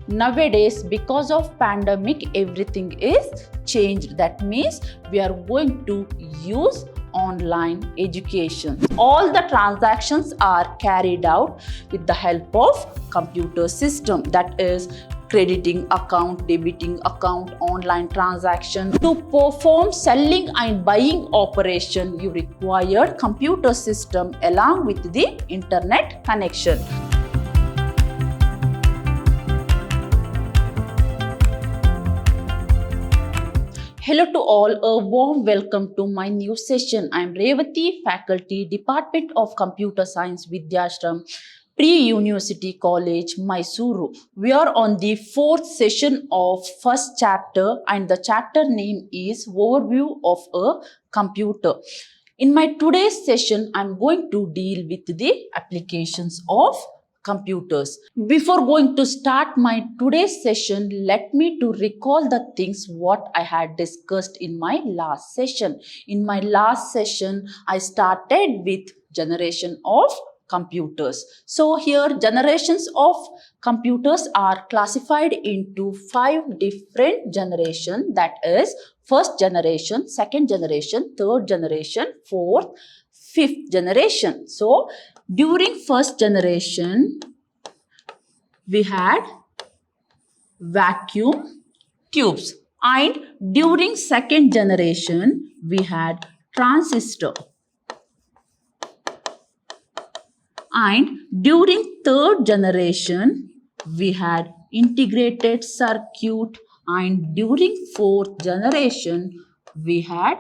Nowadays, because of pandemic, everything is changed. That means we are going to use online education. All the transactions are carried out with the help of computer system, that is crediting account, debiting account, online transaction. To perform selling and buying operation, you require computer system along with the internet connection. Hello to all, a warm welcome to my new session. I am Revati, Faculty, Department of Computer Science, Vidhyaashram, Pre-University College, Mysuru. We are on the fourth session of first chapter, and the chapter name is Overview of a Computer. In my today's session, I am going to deal with the applications of computers. Before going to start my today's session, let me to recall the things what I had discussed in my last session. In my last session, I started with generation of computers. So here generations of computers are classified into 5 different generations, that is first generation, second generation, third generation, fourth, fifth generation. So during first generation, we had vacuum tubes, and during second generation, we had transistor, and during third generation, we had integrated circuit, and during fourth generation, we had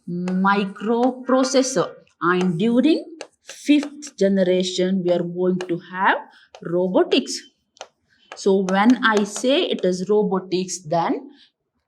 microprocessor, and during fifth generation, we are going to have robotics. So when I say it is robotics, then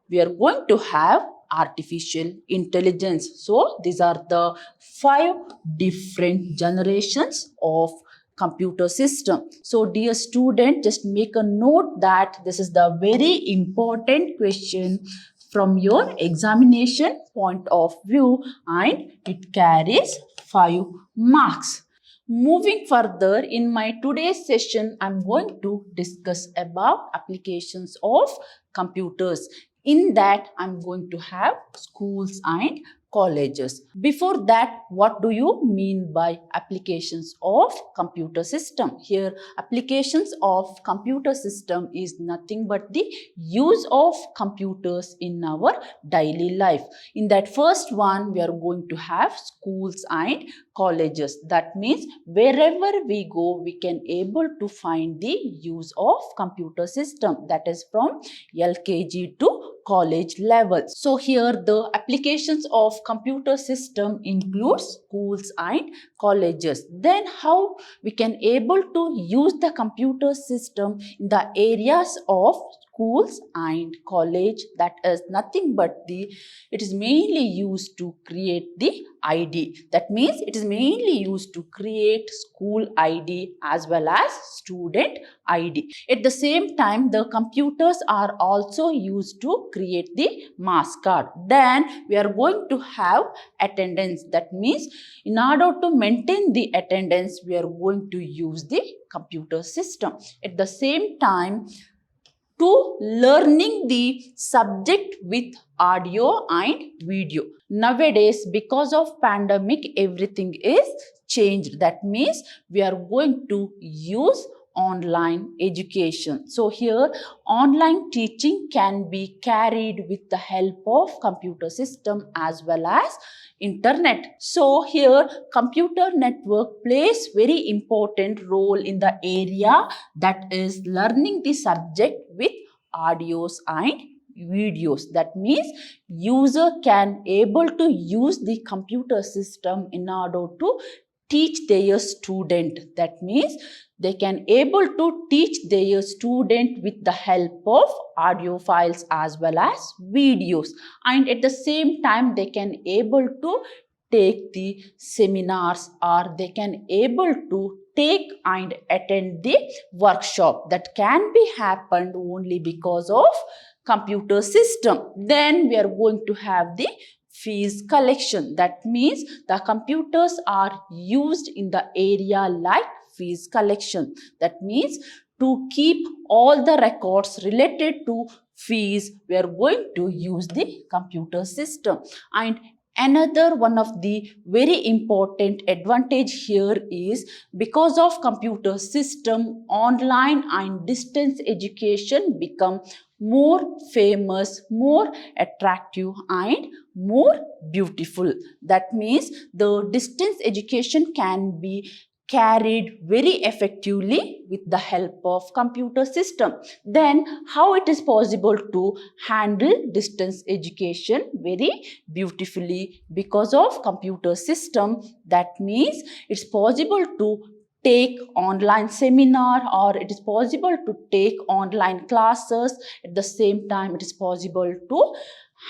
we are going to have artificial intelligence. So these are the 5 different generations of computer system. So dear student, just make a note that this is the very important question from your examination point of view, and it carries 5 marks. Moving further, in my today's session, I'm going to discuss about applications of computers. In that, I'm going to have schools and colleges. Before that, what do you mean by applications of computer system? Here, applications of computer system is nothing but the use of computers in our daily life. In that first one, we are going to have schools and colleges. That means wherever we go, we can able to find the use of computer system. That is from LKG to college level. So here the applications of computer system includes schools and colleges. Then how we can able to use the computer system in the areas of schools and college? That is nothing but it is mainly used to create the ID. That means it is mainly used to create school ID as well as student ID. At the same time, the computers are also used to create the marks card. Then we are going to have attendance. That means in order to maintain the attendance, we are going to use the computer system. At the same time, to learning the subject with audio and video. Nowadays, because of pandemic, everything is changed. That means we are going to use online education. So here, online teaching can be carried with the help of computer system as well as internet. So here, computer network plays very important role in the area, that is learning the subject with audios and videos. That means user can able to use the computer system in order to teach their student. That means they can able to teach their student with the help of audio files as well as videos, and at the same time they can able to take the seminars, or they can able to take and attend the workshop. That can be happened only because of computer system. Then we are going to have the fees collection. That means the computers are used in the area like fees collection. That means to keep all the records related to fees, we are going to use the computer system. And another one of the very important advantage here is because of computer system, online and distance education become more famous, more attractive and more beautiful. That means the distance education can be carried very effectively with the help of computer system. Then how it is possible to handle distance education very beautifully because of computer system? That means it's possible to take online seminar, or it is possible to take online classes. At the same time, it is possible to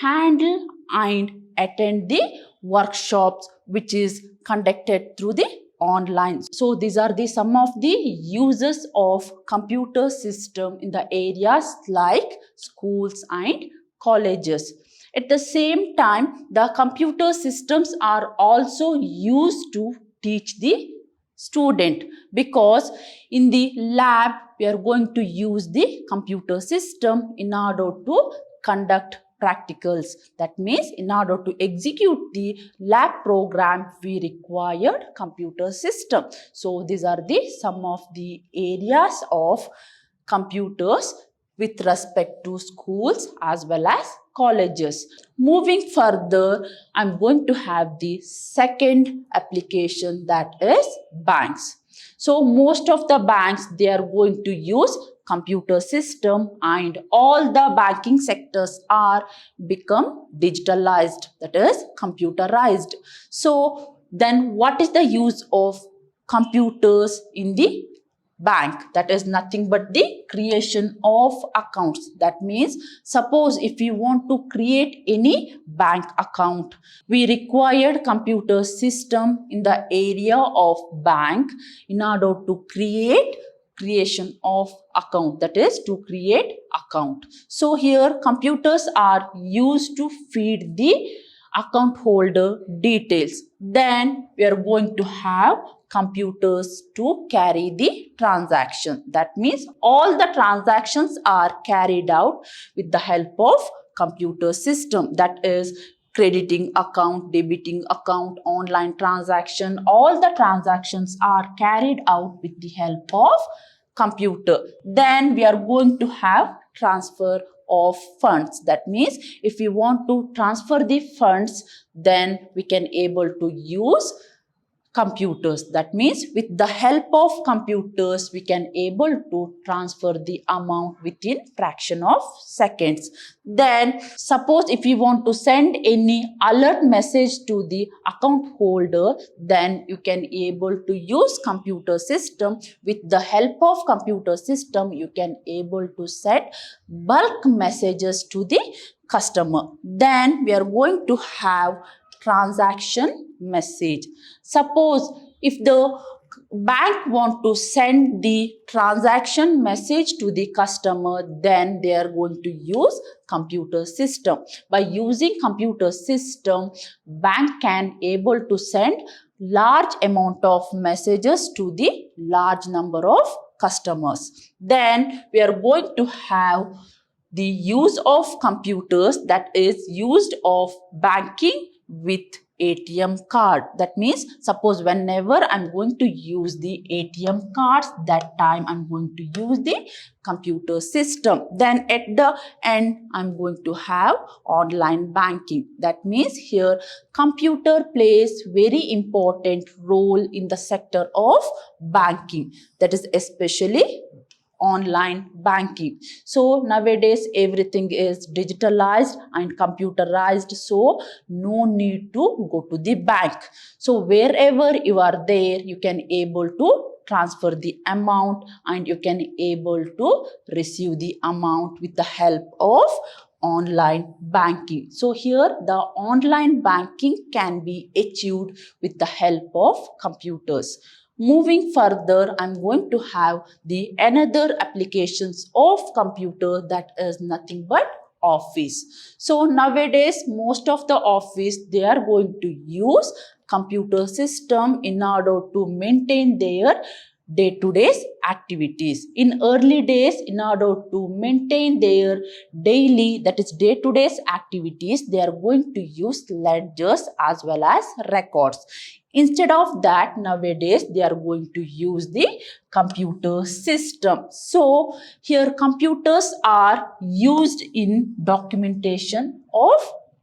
handle and attend the workshops which is conducted through the online. So these are the some of the uses of computer system in the areas like schools and colleges. At the same time, the computer systems are also used to teach the student, because in the lab we are going to use the computer system in order to conduct practicals. That means in order to execute the lab program, we required computer system. So these are the some of the areas of computers with respect to schools as well as colleges. Moving further, I'm going to have the second application, that is banks. So most of the banks, they are going to use computer system, and all the banking sectors are become digitalized, that is computerized. So then what is the use of computers in the bank? That is nothing but the creation of accounts. That means suppose if you want to create any bank account, we required computer system in the area of bank in order to creation of account, that is to create account. So here computers are used to feed the account holder details. Then we are going to have computers to carry the transaction. That means all the transactions are carried out with the help of computer system. That is crediting account, debiting account, online transaction. All the transactions are carried out with the help of computer. Then we are going to have transfer of funds. That means if we want to transfer the funds, then we can able to use computers. That means with the help of computers, we can able to transfer the amount within fraction of seconds. Then suppose if you want to send any alert message to the account holder, then you can able to use computer system. With the help of computer system, you can able to send bulk messages to the customer. Then we are going to have transaction message. Suppose if the bank want to send the transaction message to the customer, then they are going to use computer system. By using computer system, bank can able to send large amount of messages to the large number of customers. Then we are going to have the use of computers, that is used of banking with ATM card. That means suppose whenever I'm going to use the ATM cards, that time I'm going to use the computer system. Then at the end, I'm going to have online banking. That means here computer plays very important role in the sector of banking, that is especially online banking. So nowadays everything is digitalized and computerized, so no need to go to the bank. So wherever you are there, you can able to transfer the amount and you can able to receive the amount with the help of online banking. So here the online banking can be achieved with the help of computers. Moving further, I'm going to have the another applications of computer, that is nothing but office. So nowadays most of the office, they are going to use computer system in order to maintain their day-to-day activities. In early days, in order to maintain their daily, that is day-to-day activities, they are going to use ledgers as well as records. Instead of that, nowadays, they are going to use the computer system. So, here computers are used in documentation of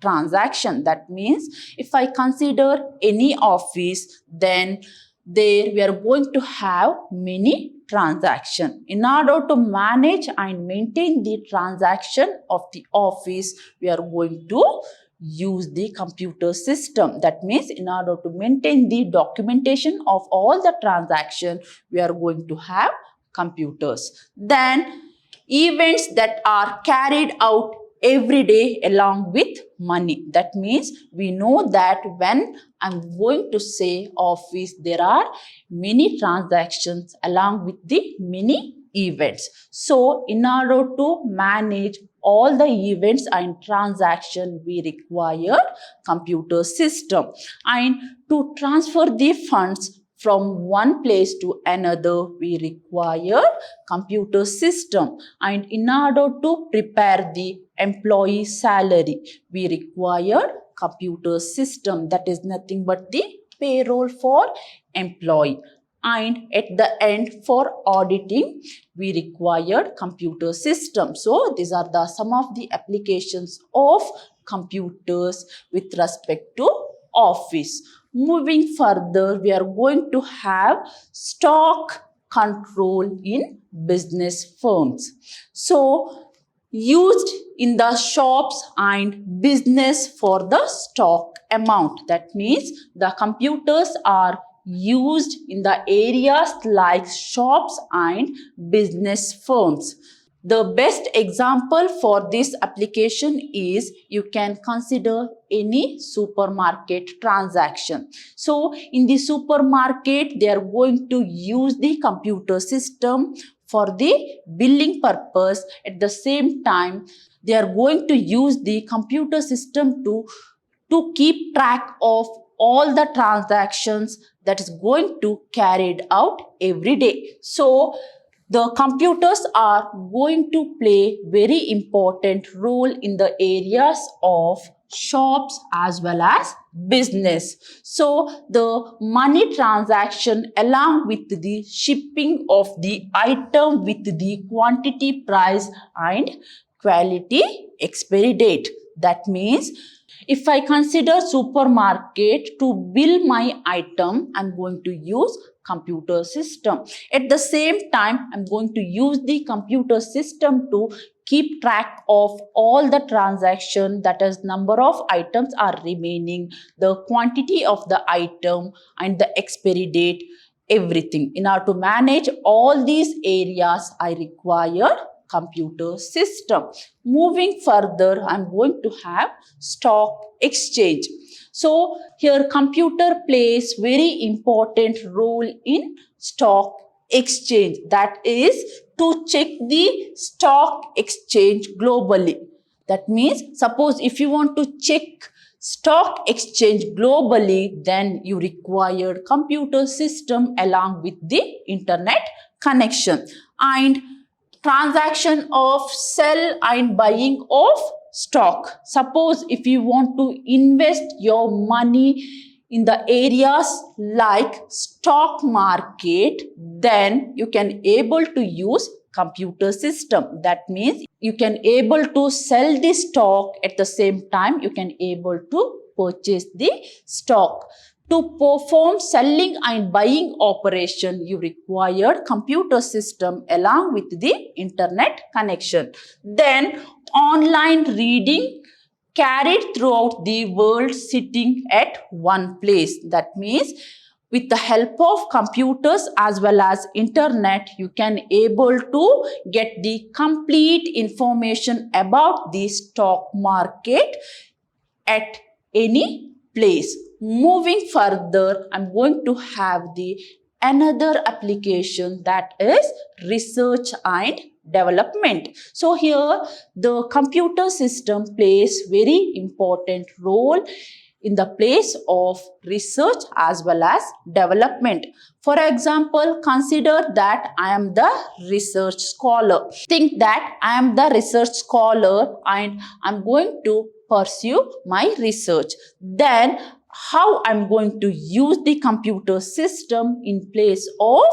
transaction. That means if I consider any office, then there we are going to have many transactions. In order to manage and maintain the transaction of the office, we are going to use the computer system. That means in order to maintain the documentation of all the transactions, we are going to have computers. Then events that are carried out every day along with money. That means we know that when I'm going to say office, there are many transactions along with the many events. So in order to manage all the events and transactions, we require computer system. And to transfer the funds from one place to another, we require computer system. And in order to prepare the employee salary, we require computer system. That is nothing but the payroll for employee. And at the end, for auditing, we required computer system. So these are some of the applications of computers with respect to office. Moving further, we are going to have stock control in business firms. So used in the shops and business for the stock amount. That means the computers are used in the areas like shops and business firms. The best example for this application is you can consider any supermarket transaction. So in the supermarket, they are going to use the computer system for the billing purpose. At the same time, they are going to use the computer system to keep track of all the transactions that is going to carried out every day. So the computers are going to play very important role in the areas of shops as well as business. So the money transaction along with the shipping of the item with the quantity, price and quality expiry date. That means if I consider supermarket to bill my item, I'm going to use computer system. At the same time, I'm going to use the computer system to keep track of all the transactions, that is number of items are remaining, the quantity of the item and the expiry date, everything. In order to manage all these areas, I require computer system. Moving further, I'm going to have stock exchange. So here computer plays very important role in stock exchange. That is to check the stock exchange globally. That means suppose if you want to check stock exchange globally, then you require computer system along with the internet connection. And transaction of sell and buying of stock. Suppose if you want to invest your money in the areas like stock market, then you can able to use computer system. That means you can able to sell the stock, at the same time you can able to purchase the stock. To perform selling and buying operation, you require computer system along with the internet connection. Then online reading carried throughout the world sitting at one place. That means with the help of computers as well as internet, you can able to get the complete information about the stock market at any place. Moving further, I'm going to have the another application, that is research and development. So here the computer system plays very important role in the place of research as well as development. For example, consider that I am the research scholar. Think that I am the research scholar and I'm going to pursue my research. Then how I'm going to use the computer system in place of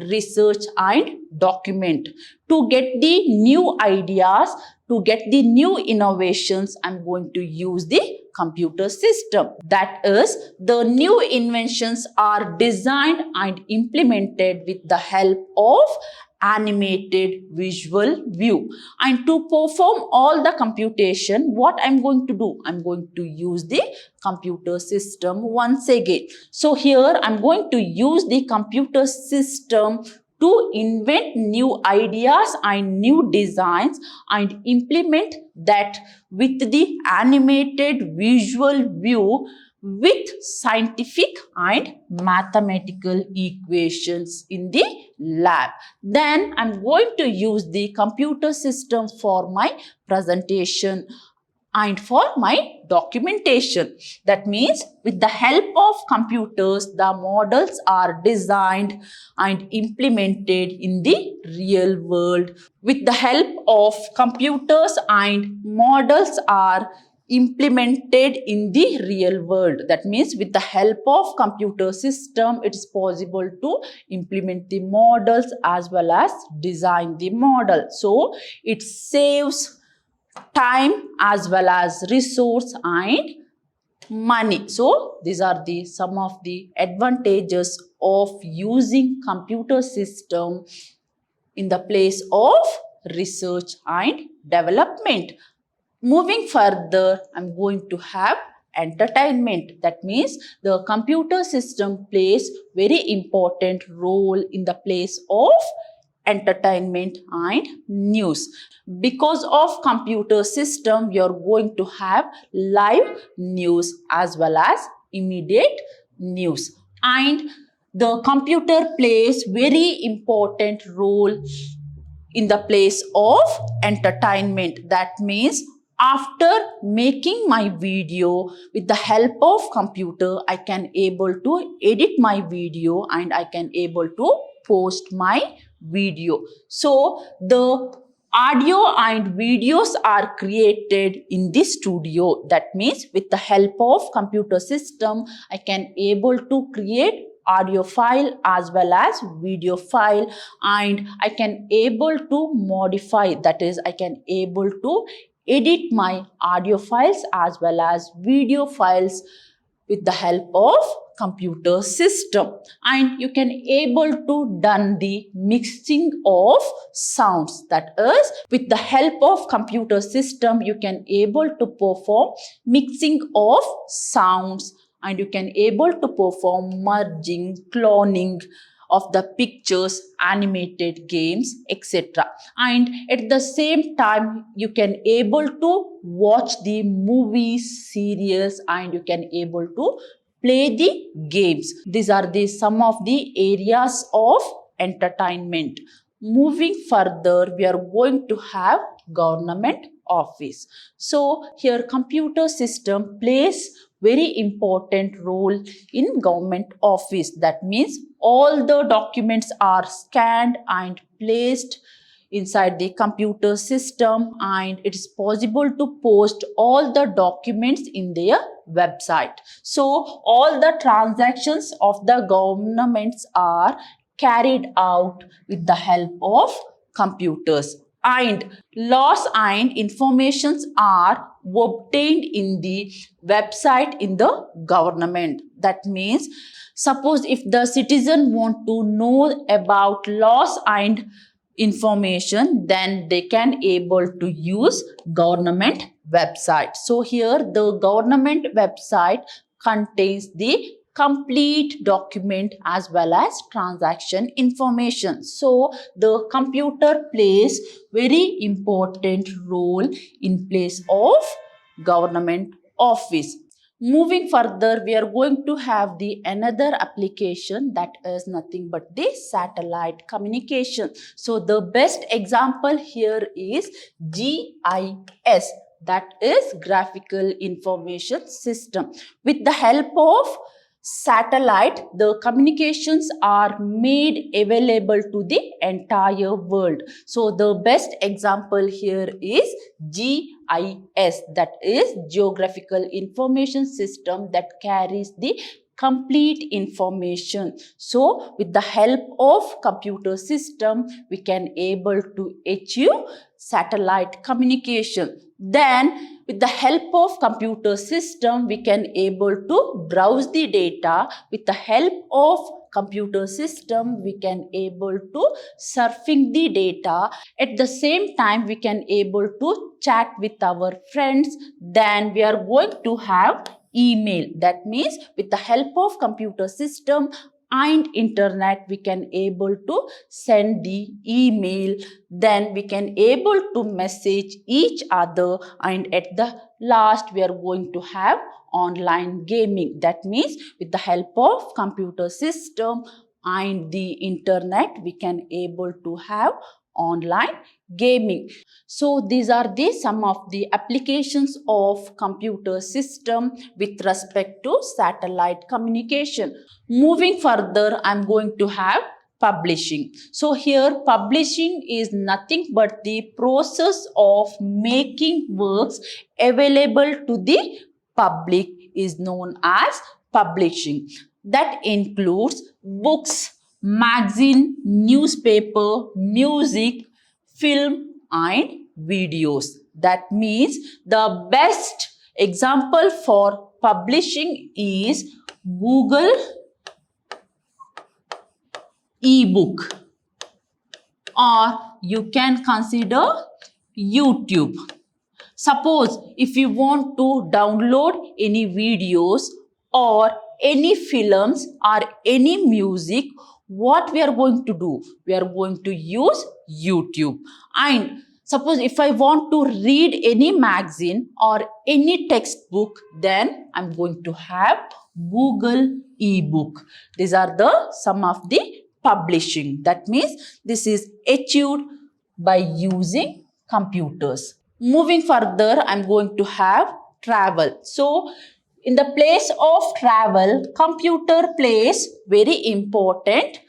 research and document to get the new ideas, to get the new innovations. I'm going to use the computer system. That is, the new inventions are designed and implemented with the help of animated visual view. And to perform all the computation, what I'm going to do? I'm going to use the computer system once again. So here I'm going to use the computer system to invent new ideas and new designs and implement that with the animated visual view with scientific and mathematical equations in the lab. Then I'm going to use the computer system for my presentation and for my documentation. That means with the help of computers, the models are designed and implemented in the real world. With the help of computers and models are implemented in the real world. That means with the help of computer system, it is possible to implement the models as well as design the model. So it saves time as well as resource and money. So these are the some of the advantages of using computer system in the place of research and development. Moving further, I'm going to have entertainment. That means the computer system plays very important role in the place of entertainment and news. Because of computer system, you're going to have live news as well as immediate news. And the computer plays very important role in the place of entertainment. That means after making my video with the help of computer, I can able to edit my video and I can able to post my video. So the audio and videos are created in this studio. That means with the help of computer system, I can able to create audio file as well as video file, and I can able to modify, that is I can able to edit my audio files as well as video files with the help of computer system. And you can able to done the mixing of sounds. That is, with the help of computer system, you can able to perform mixing of sounds, and you can able to perform merging, cloning of the pictures, animated games, etc. And at the same time, you can able to watch the movies, serials, and you can able to play the games. These are the some of the areas of entertainment. Moving further, we are going to have government office. So here computer system plays very important role in government office. That means all the documents are scanned and placed inside the computer system, and it is possible to post all the documents in their website. So all the transactions of the governments are carried out with the help of computers, and laws and informations are obtained in the website in the government. That means suppose if the citizen want to know about laws and information, then they can able to use government website. So here the government website contains the complete document as well as transaction information. So the computer plays very important role in place of government office. Moving further, we are going to have the another application, that is nothing but the satellite communication. So the best example here is GIS, that is graphical information system. With the help of satellite, the communications are made available to the entire world. So the best example here is GIS, that is Geographical Information System, that carries the complete information. So with the help of computer system, we can able to achieve satellite communication. Then with the help of computer system, we can able to browse the data. With the help of computer system, we can able to surfing the data. At the same time, we can able to chat with our friends. Then we are going to have email. That means with the help of computer system and internet, we can able to send the email. Then we can able to message each other, and at the last we are going to have online gaming. That means with the help of computer system and the internet, we can able to have online gaming. So these are the some of the applications of computer system with respect to satellite communication. Moving further, I'm going to have publishing. So here publishing is nothing but the process of making works available to the public is known as publishing. That includes books, magazine, newspaper, music, film and videos. That means the best example for publishing is Google ebook, or you can consider YouTube. Suppose if you want to download any videos or any films or any music, what we are going to do? We are going to use YouTube. And suppose if I want to read any magazine or any textbook, then I'm going to have Google ebook. These are the some of the publishing. That means this is achieved by using computers. Moving further, I'm going to have travel. So in the place of travel, computer plays very important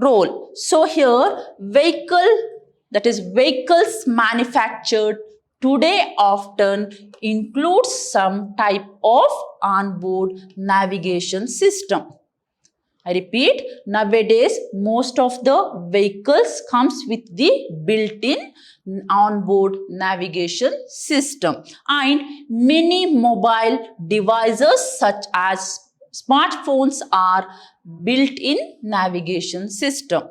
role. So here vehicles manufactured today often includes some type of onboard navigation system. I repeat, nowadays most of the vehicles comes with the built-in onboard navigation system, and many mobile devices such as smartphones are built-in navigation system.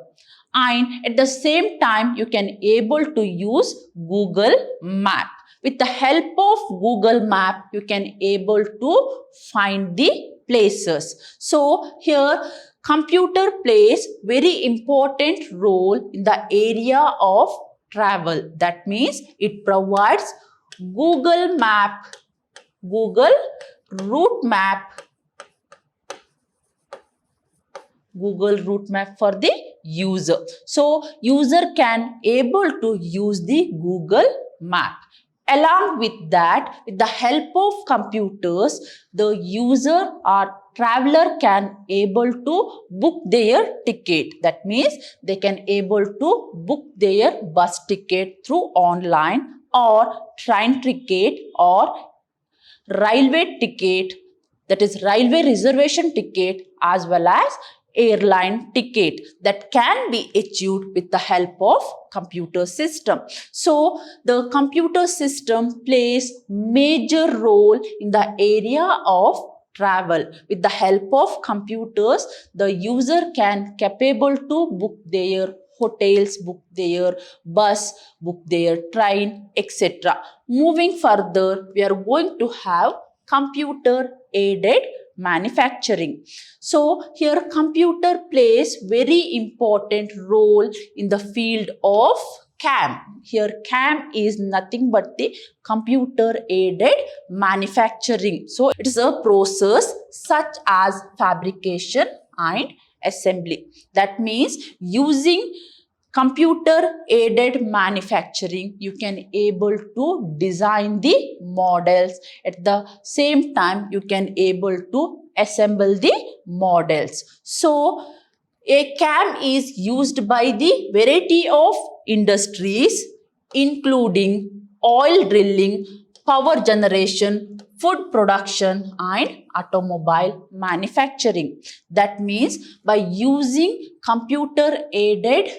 And at the same time, you can able to use Google Map. With the help of Google Map, you can able to find the places. So here computer plays very important role in the area of travel. That means it provides Google Map, Google route map, Google route map for the user. So user can able to use the Google Map. Along with that, with the help of computers, the user or traveler can able to book their ticket. That means they can able to book their bus ticket through online, or train ticket, or railway ticket, that is railway reservation ticket, as well as airline ticket, that can be achieved with the help of computer system. So the computer system plays major role in the area of travel. With the help of computers, the user can capable to book their hotels, book their bus, book their train, etc. Moving further, we are going to have computer aided manufacturing. So here computer plays very important role in the field of CAM. Here CAM is nothing but the computer aided manufacturing. So it is a process such as fabrication and assembly. That means using computer aided manufacturing, you can able to design the models. At the same time, you can able to assemble the models. So a CAM is used by the variety of industries, including oil drilling, power generation, food production, and automobile manufacturing. That means by using computer aided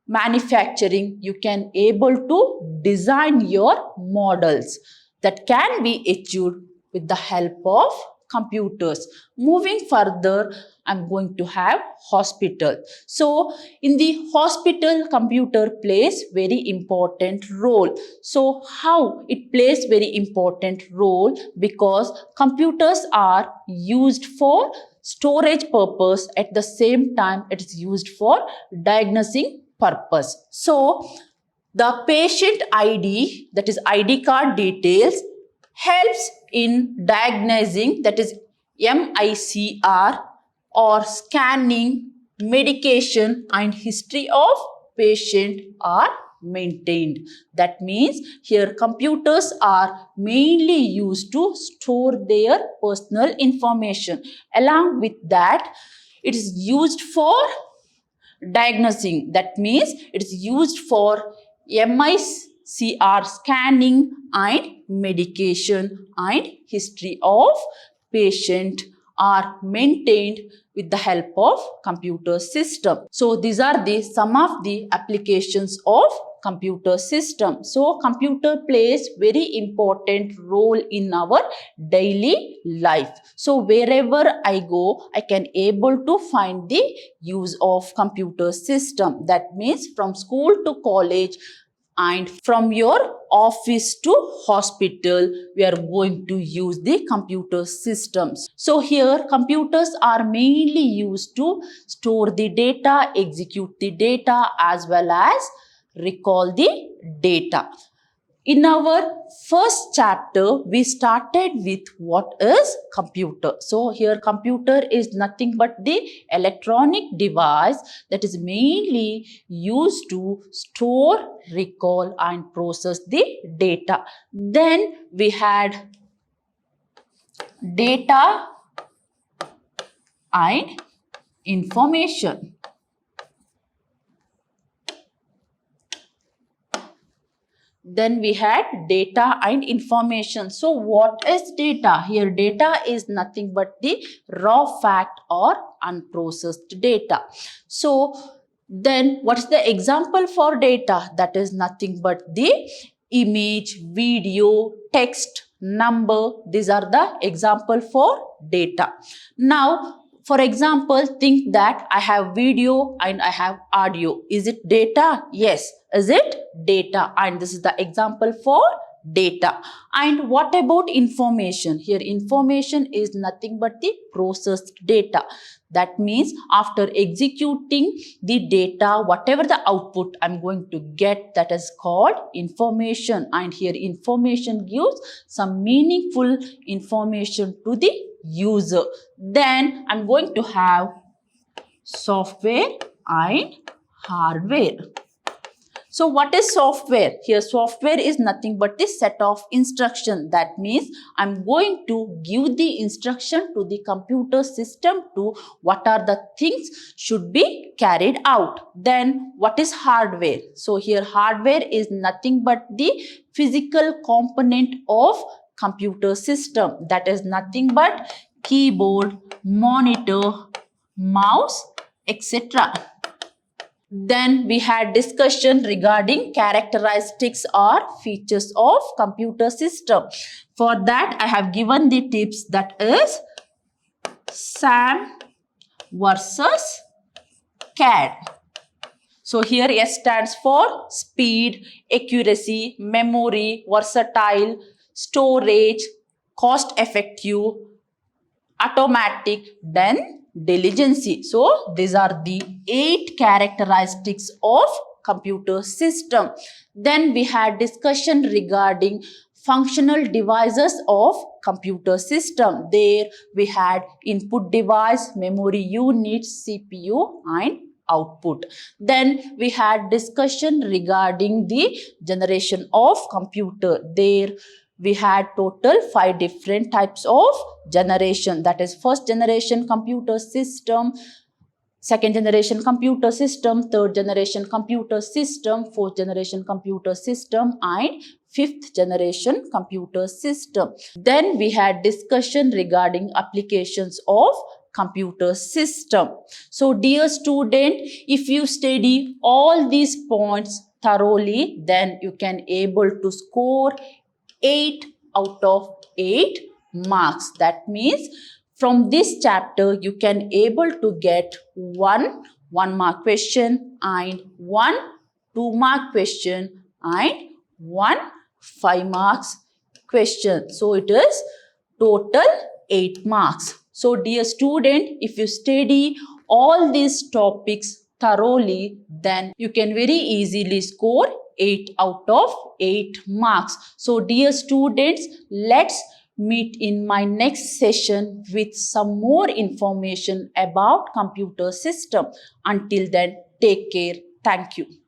manufacturing, you can able to design your models that can be achieved with the help of computers. Moving further, I'm going to have hospital. So in the hospital, computer plays very important role. So how it plays very important role? Because computers are used for storage purpose. At the same time, it is used for diagnosing purpose. So the patient ID, that is ID card details, helps in diagnosing, that is MICR, or scanning, medication, and history of patient are maintained. That means here computers are mainly used to store their personal information. Along with that, it is used for diagnosing. That means it is used for MICR scanning and medication and history of patient are maintained with the help of computer system. So these are the some of the applications of computer system. So computer plays very important role in our daily life. So wherever I go, I can able to find the use of computer system. That means from school to college and from your office to hospital, we are going to use the computer systems. So here computers are mainly used to store the data, execute the data, as well as recall the data. In our first chapter, we started with what is computer. So here computer is nothing but the electronic device that is mainly used to store, recall, and process the data. Then we had data and information. Then we had data and information. So what is data? Here data is nothing but the raw fact or unprocessed data. So then what's the example for data? That is nothing but the image, video, text, number. These are the example for data. Now for example, think that I have video and I have audio. Is it data? Yes. Is it data? And this is the example for data. And what about information? Here information is nothing but the processed data. That means after executing the data, whatever the output I'm going to get, that is called information. And here information gives some meaningful information to the user. Then I'm going to have software and hardware. So what is software? Here software is nothing but the set of instructions. That means I'm going to give the instruction to the computer system to what are the things should be carried out. Then what is hardware? So here hardware is nothing but the physical component of computer system. That is nothing but keyboard, monitor, mouse, etc. Then we had discussion regarding characteristics or features of computer system. For that I have given the tips, that is SAM versus CAD. So here S stands for speed, accuracy, memory, versatile, storage, cost effective, automatic, then diligency. So these are the 8 characteristics of computer system. Then we had discussion regarding functional devices of computer system. There we had input device, memory unit, CPU, and output. Then we had discussion regarding the generation of computer. There we had total 5 different types of generation. That is first generation computer system, second generation computer system, third generation computer system, fourth generation computer system, and fifth generation computer system. Then we had discussion regarding applications of computer system. So dear student, if you study all these points thoroughly, then you can able to score 8 out of 8 marks. That means from this chapter you can able to get one 1-mark question and one 2-mark question and one 5 marks question. So it is total 8 marks. So dear student, if you study all these topics thoroughly, then you can very easily score 8 out of 8 marks. So dear students, let's meet in my next session with some more information about computer system. Until then, take care. Thank you.